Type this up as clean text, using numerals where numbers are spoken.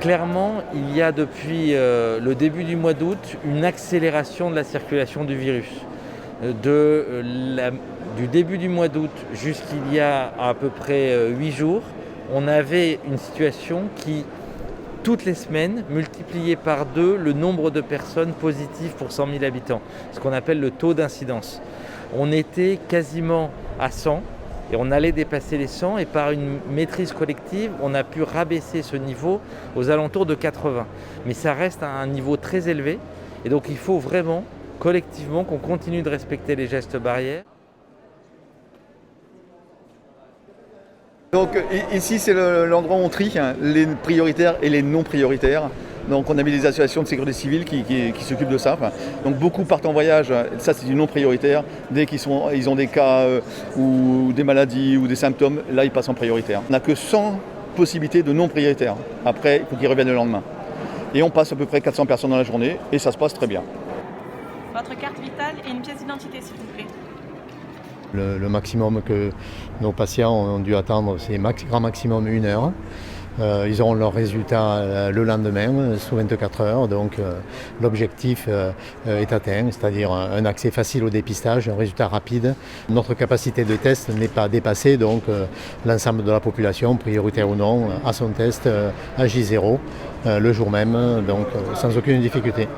Clairement, il y a depuis le début du mois d'août une accélération de la circulation du virus. Du début du mois d'août jusqu'il y a à peu près 8 jours, on avait une situation qui, toutes les semaines, multipliait par 2 le nombre de personnes positives pour 100 000 habitants, ce qu'on appelle le taux d'incidence. On était quasiment à 100 et on allait dépasser les 100 et par une maîtrise collective, on a pu rabaisser ce niveau aux alentours de 80. Mais ça reste à un niveau très élevé et donc il faut vraiment collectivement qu'on continue de respecter les gestes barrières. Donc ici c'est l'endroit où on trie les prioritaires et les non prioritaires. Donc on a mis des associations de sécurité civile qui s'occupent de ça. Donc beaucoup partent en voyage, ça c'est du non prioritaire. Dès qu'ils ont des cas ou des maladies ou des symptômes, là ils passent en prioritaire. On n'a que 100 possibilités de non prioritaires. Après il faut qu'ils reviennent le lendemain. Et on passe à peu près 400 personnes dans la journée et ça se passe très bien. Votre carte vitale et une pièce d'identité s'il vous plaît. Le maximum que nos patients ont dû attendre, c'est grand maximum 1 heure. Ils auront leurs résultats le lendemain, sous 24 heures. Donc l'objectif est atteint, c'est-à-dire un accès facile au dépistage, un résultat rapide. Notre capacité de test n'est pas dépassée, donc l'ensemble de la population, prioritaire ou non, a son test à J0 le jour même, donc sans aucune difficulté.